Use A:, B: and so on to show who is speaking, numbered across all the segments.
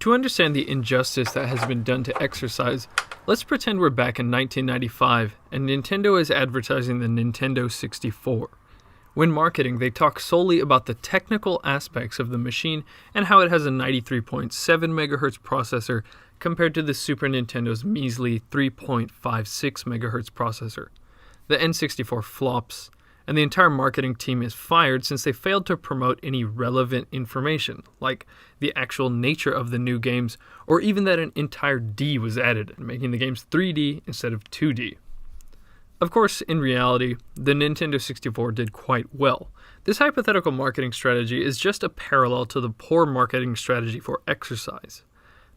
A: To understand the injustice that has been done to exercise, let's pretend we're back in 1995 and Nintendo is advertising the Nintendo 64. When marketing, they talk solely about the technical aspects of the machine and how it has a 93.7 MHz processor compared to the Super Nintendo's measly 3.56 MHz processor. The N64 flops, and the entire marketing team is fired since they failed to promote any relevant information, like the actual nature of the new games, or even that an entire D was added, making the games 3D instead of 2D. Of course, in reality, the Nintendo 64 did quite well. This hypothetical marketing strategy is just a parallel to the poor marketing strategy for exercise.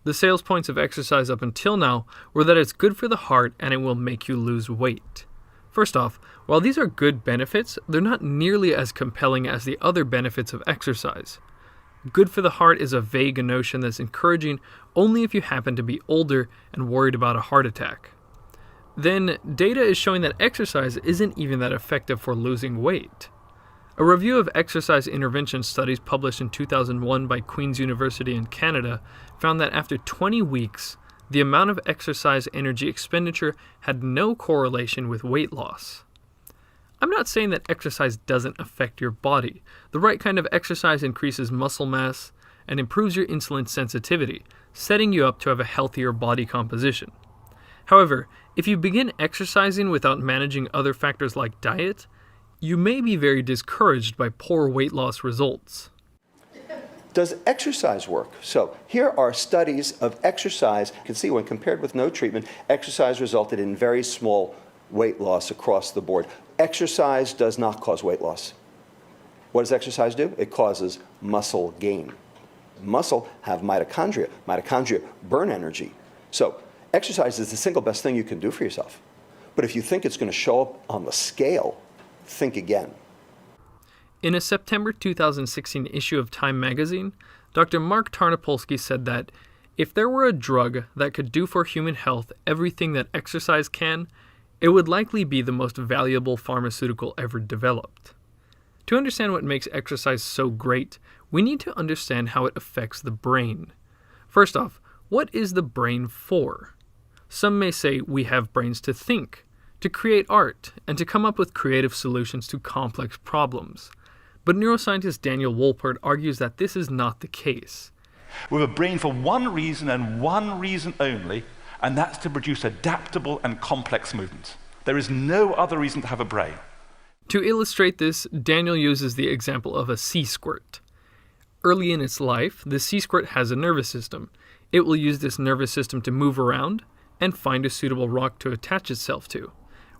A: The sales points of exercise up until now were that it's good for the heart and it will make you lose weight. First off, while these are good benefits, they're not nearly as compelling as the other benefits of exercise. Good for the heart is a vague notion that's encouraging only if you happen to be older and worried about a heart attack. Then, data is showing that exercise isn't even that effective for losing weight. A review of exercise intervention studies published in 2001 by Queen's University in Canada found that after 20 weeks, the amount of exercise energy expenditure had no correlation with weight loss. I'm not saying that exercise doesn't affect your body. The right kind of exercise increases muscle mass and improves your insulin sensitivity, setting you up to have a healthier body composition. However, if you begin exercising without managing other factors like diet, you may be very discouraged by poor weight loss results.
B: Does exercise work? So here are studies of exercise. You can see when compared with no treatment, exercise resulted in very small weight loss across the board. Exercise does not cause weight loss. What does exercise do? It causes muscle gain. Muscle have mitochondria. Mitochondria burn energy. So exercise is the single best thing you can do for yourself. But if you think it's going to show up on the scale, think again.
A: In a September 2016 issue of Time magazine, Dr. Mark Tarnopolsky said that if there were a drug that could do for human health everything that exercise can, it would likely be the most valuable pharmaceutical ever developed. To understand what makes exercise so great, we need to understand how it affects the brain. First off, what is the brain for? Some may say we have brains to think, to create art, and to come up with creative solutions to complex problems. But neuroscientist Daniel Wolpert argues that this is not the case.
C: We have a brain for one reason and one reason only, and that's to produce adaptable and complex movements. There is no other reason to have a brain.
A: To illustrate this, Daniel uses the example of a sea squirt. Early in its life, the sea squirt has a nervous system. It will use this nervous system to move around and find a suitable rock to attach itself to.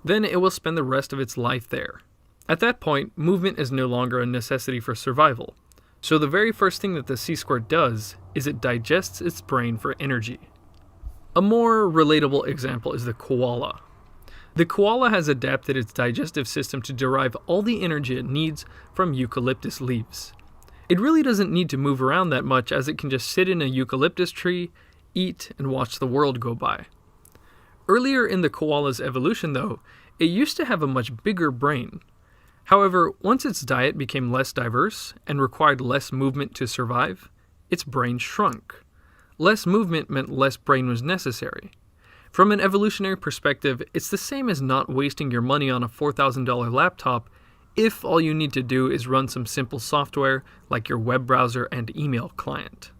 A: Then it will spend the rest of its life there. At that point, movement is no longer a necessity for survival. So the very first thing that the sea squirt does is it digests its brain for energy. A more relatable example is the koala. The koala has adapted its digestive system to derive all the energy it needs from eucalyptus leaves. It really doesn't need to move around that much as it can just sit in a eucalyptus tree, eat, and watch the world go by. Earlier in the koala's evolution, though, it used to have a much bigger brain. However, once its diet became less diverse and required less movement to survive, its brain shrunk. Less movement meant less brain was necessary. From an evolutionary perspective, it's the same as not wasting your money on a $4,000 laptop if all you need to do is run some simple software like your web browser and email client.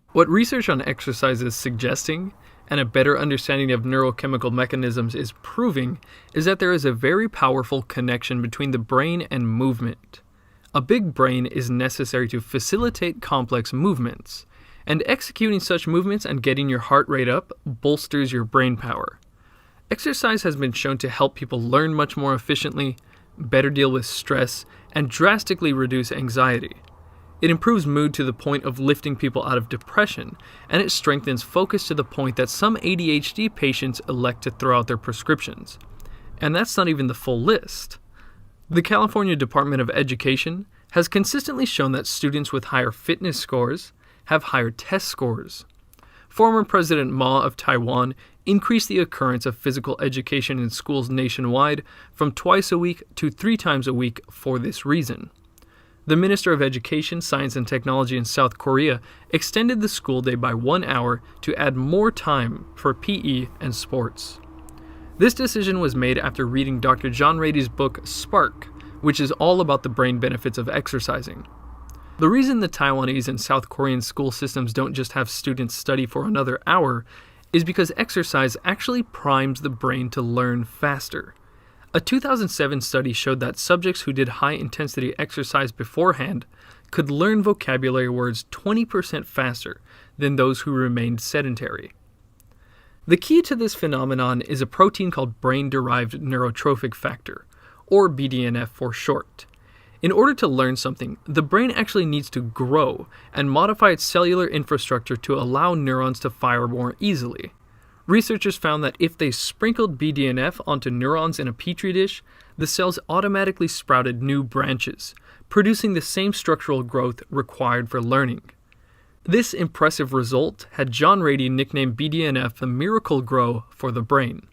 A: What research on exercise is suggesting, and a better understanding of neurochemical mechanisms is proving, is that there is a very powerful connection between the brain and movement. A big brain is necessary to facilitate complex movements, and executing such movements and getting your heart rate up bolsters your brain power. Exercise has been shown to help people learn much more efficiently, better deal with stress, and drastically reduce anxiety. It improves mood to the point of lifting people out of depression, and it strengthens focus to the point that some ADHD patients elect to throw out their prescriptions. And that's not even the full list. The California Department of Education has consistently shown that students with higher fitness scores have higher test scores. Former President Ma of Taiwan increased the occurrence of physical education in schools nationwide from twice a week to 3 times a week for this reason. The Minister of Education, Science and Technology in South Korea extended the school day by 1 hour to add more time for PE and sports. This decision was made after reading Dr. John Ratey's book Spark, which is all about the brain benefits of exercising. The reason the Taiwanese and South Korean school systems don't just have students study for another hour is because exercise actually primes the brain to learn faster. A 2007 study showed that subjects who did high-intensity exercise beforehand could learn vocabulary words 20% faster than those who remained sedentary. The key to this phenomenon is a protein called brain-derived neurotrophic factor, or BDNF for short. In order to learn something, the brain actually needs to grow and modify its cellular infrastructure to allow neurons to fire more easily. Researchers found that if they sprinkled BDNF onto neurons in a petri dish, the cells automatically sprouted new branches, producing the same structural growth required for learning. This impressive result had John Ratey nickname BDNF the miracle grow for the brain.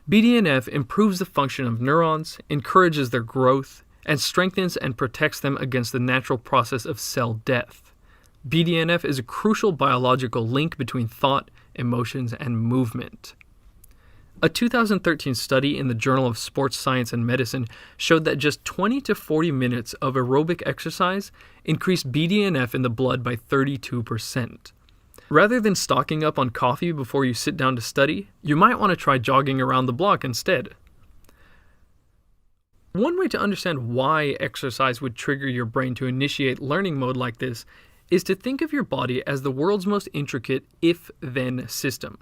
A: BDNF improves the function of neurons, encourages their growth, and strengthens and protects them against the natural process of cell death. BDNF is a crucial biological link between thought, emotions, and movement. A 2013 study in the Journal of Sports Science and Medicine showed that just 20 to 40 minutes of aerobic exercise increased BDNF in the blood by 32%. Rather than stocking up on coffee before you sit down to study, you might want to try jogging around the block instead. One way to understand why exercise would trigger your brain to initiate learning mode like this is to think of your body as the world's most intricate if-then system.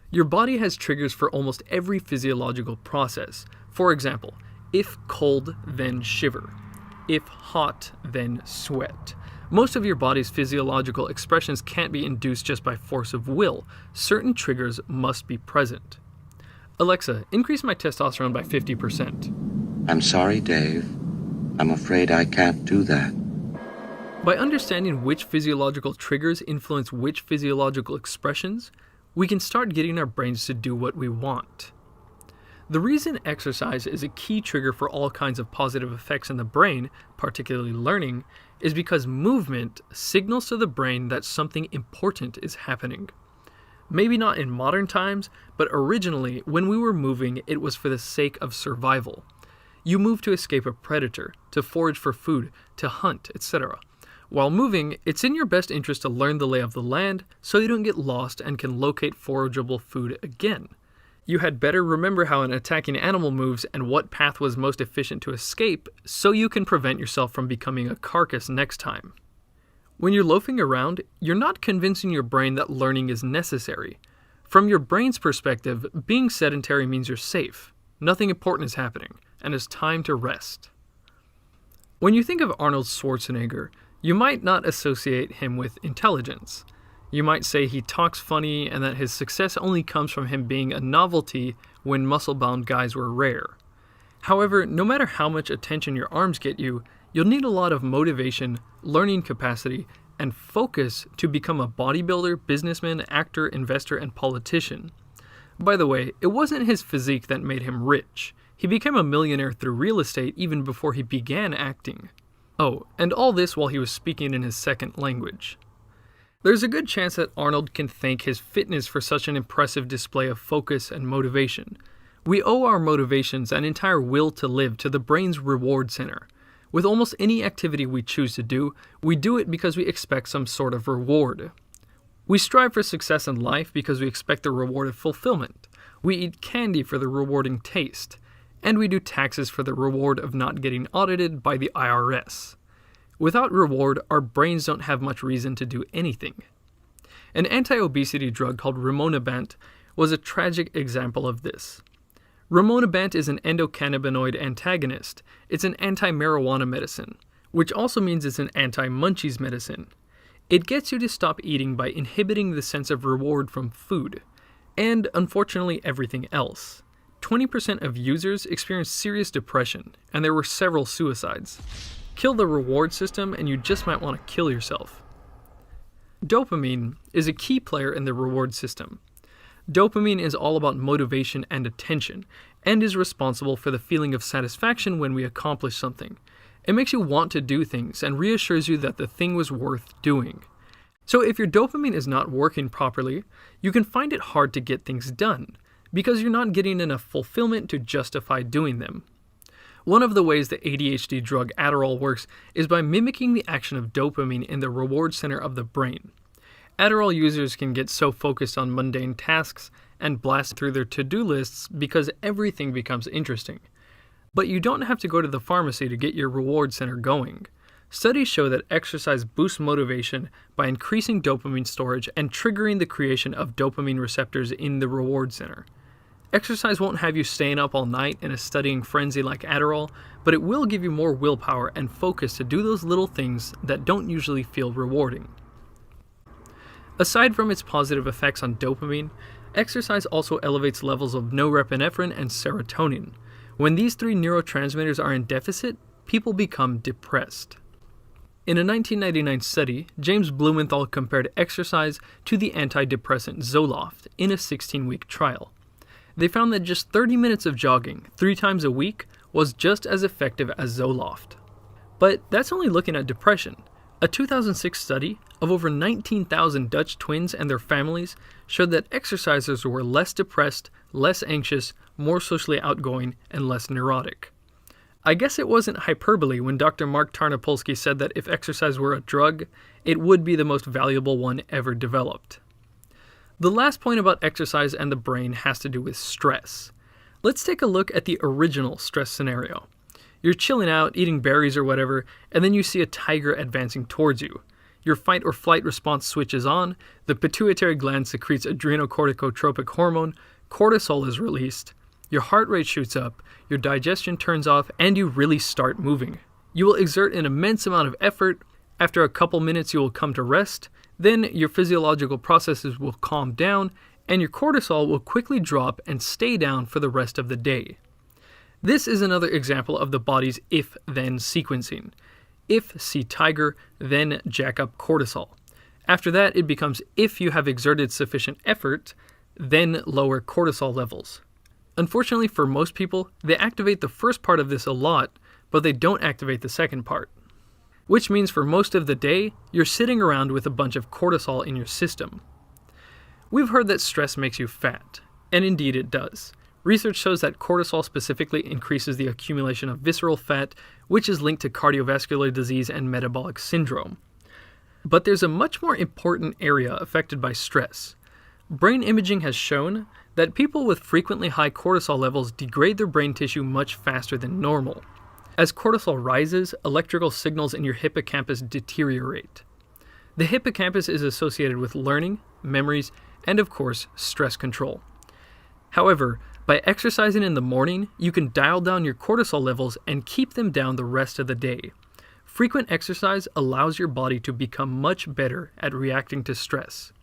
A: Your body has triggers for almost every physiological process. For example, if cold, then shiver. If hot, then sweat. Most of your body's physiological expressions can't be induced just by force of will. Certain triggers must be present. Alexa, increase my testosterone by 50%.
D: I'm sorry, Dave. I'm afraid I can't do that.
A: By understanding which physiological triggers influence which physiological expressions, we can start getting our brains to do what we want. The reason exercise is a key trigger for all kinds of positive effects in the brain, particularly learning, is because movement signals to the brain that something important is happening. Maybe not in modern times, but originally, when we were moving, it was for the sake of survival. You move to escape a predator, to forage for food, to hunt, etc. While moving, it's in your best interest to learn the lay of the land so you don't get lost and can locate forageable food again. You had better remember how an attacking animal moves and what path was most efficient to escape so you can prevent yourself from becoming a carcass next time. When you're loafing around, you're not convincing your brain that learning is necessary. From your brain's perspective, being sedentary means you're safe, nothing important is happening, and it's time to rest. When you think of Arnold Schwarzenegger, you might not associate him with intelligence. You might say he talks funny and that his success only comes from him being a novelty when muscle-bound guys were rare. However, no matter how much attention your arms get you, you'll need a lot of motivation, learning capacity, and focus to become a bodybuilder, businessman, actor, investor, and politician. By the way, it wasn't his physique that made him rich. He became a millionaire through real estate even before he began acting. Oh, and all this while he was speaking in his second language. There's a good chance that Arnold can thank his fitness for such an impressive display of focus and motivation. We owe our motivations and entire will to live to the brain's reward center. With almost any activity we choose to do, we do it because we expect some sort of reward. We strive for success in life because we expect the reward of fulfillment. We eat candy for the rewarding taste. And we do taxes for the reward of not getting audited by the IRS. Without reward, our brains don't have much reason to do anything. An anti-obesity drug called rimonabant was a tragic example of this. Rimonabant is an endocannabinoid antagonist. It's an anti-marijuana medicine, which also means it's an anti-munchies medicine. It gets you to stop eating by inhibiting the sense of reward from food, and unfortunately everything else. 20% of users experienced serious depression, and there were several suicides. Kill the reward system and you just might want to kill yourself. Dopamine is a key player in the reward system. Dopamine is all about motivation and attention, and is responsible for the feeling of satisfaction when we accomplish something. It makes you want to do things and reassures you that the thing was worth doing. So if your dopamine is not working properly, you can find it hard to get things done, because you're not getting enough fulfillment to justify doing them. One of the ways the ADHD drug Adderall works is by mimicking the action of dopamine in the reward center of the brain. Adderall users can get so focused on mundane tasks and blast through their to-do lists because everything becomes interesting. But you don't have to go to the pharmacy to get your reward center going. Studies show that exercise boosts motivation by increasing dopamine storage and triggering the creation of dopamine receptors in the reward center. Exercise won't have you staying up all night in a studying frenzy like Adderall, but it will give you more willpower and focus to do those little things that don't usually feel rewarding. Aside from its positive effects on dopamine, exercise also elevates levels of norepinephrine and serotonin. When these three neurotransmitters are in deficit, people become depressed. In a 1999 study, James Blumenthal compared exercise to the antidepressant Zoloft in a 16-week trial. They found that just 30 minutes of jogging 3 times a week was just as effective as Zoloft. But that's only looking at depression. A 2006 study of over 19,000 Dutch twins and their families showed that exercisers were less depressed, less anxious, more socially outgoing, and less neurotic. I guess it wasn't hyperbole when Dr. Mark Tarnopolsky said that if exercise were a drug, it would be the most valuable one ever developed. The last point about exercise and the brain has to do with stress. Let's take a look at the original stress scenario. You're chilling out, eating berries or whatever, and then you see a tiger advancing towards you. Your fight or flight response switches on, the pituitary gland secretes adrenocorticotropic hormone, cortisol is released, your heart rate shoots up, your digestion turns off, and you really start moving. You will exert an immense amount of effort. After a couple minutes you will come to rest, then your physiological processes will calm down, and your cortisol will quickly drop and stay down for the rest of the day. This is another example of the body's if-then sequencing. If see tiger, then jack up cortisol. After that, it becomes if you have exerted sufficient effort, then lower cortisol levels. Unfortunately for most people, they activate the first part of this a lot, but they don't activate the second part. Which means for most of the day, you're sitting around with a bunch of cortisol in your system. We've heard that stress makes you fat, and indeed it does. Research shows that cortisol specifically increases the accumulation of visceral fat, which is linked to cardiovascular disease and metabolic syndrome. But there's a much more important area affected by stress. Brain imaging has shown that people with frequently high cortisol levels degrade their brain tissue much faster than normal. As cortisol rises, electrical signals in your hippocampus deteriorate. The hippocampus is associated with learning, memories, and of course, stress control. However, by exercising in the morning, you can dial down your cortisol levels and keep them down the rest of the day. Frequent exercise allows your body to become much better at reacting to stress.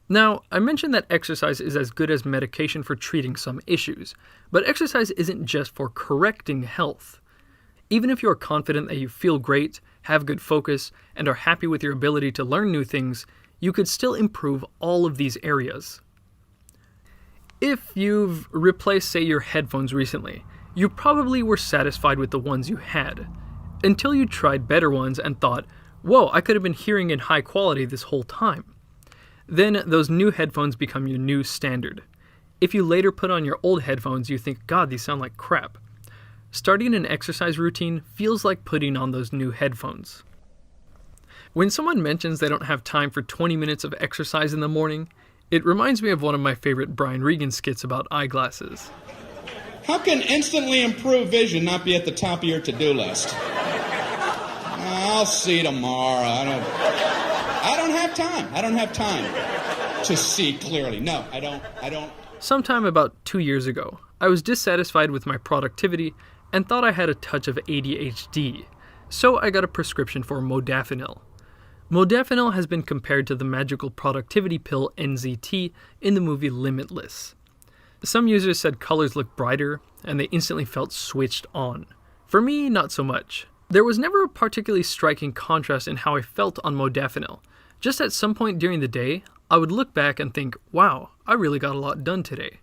A: Now, I mentioned that exercise is as good as medication for treating some issues, but exercise isn't just for correcting health. Even if you are confident that you feel great, have good focus, and are happy with your ability to learn new things, you could still improve all of these areas. If you've replaced, say, your headphones recently, you probably were satisfied with the ones you had, until you tried better ones and thought, whoa, I could have been hearing in high quality this whole time. Then those new headphones become your new standard. If you later put on your old headphones, you think, God, these sound like crap. Starting an exercise routine feels like putting on those new headphones. When someone mentions they don't have time for 20 minutes of exercise in the morning, it reminds me of one of my favorite Brian Regan skits about eyeglasses.
E: How can instantly improved vision not be at the top of your to-do list? I'll see tomorrow. I don't have time. I don't have time to see clearly. No, I don't.
A: Sometime about 2 years ago, I was dissatisfied with my productivity and thought I had a touch of ADHD, so I got a prescription for modafinil. Modafinil has been compared to the magical productivity pill NZT in the movie Limitless. Some users said colors looked brighter, and they instantly felt switched on. For me, not so much. There was never a particularly striking contrast in how I felt on modafinil. Just at some point during the day, I would look back and think, wow, I really got a lot done today.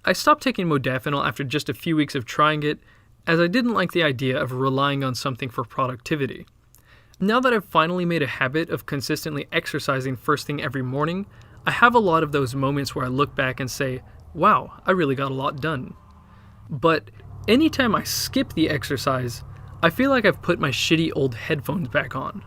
A: I stopped taking modafinil after just a few weeks of trying it, as I didn't like the idea of relying on something for productivity. Now that I've finally made a habit of consistently exercising first thing every morning, I have a lot of those moments where I look back and say, wow, I really got a lot done. But anytime I skip the exercise, I feel like I've put my shitty old headphones back on.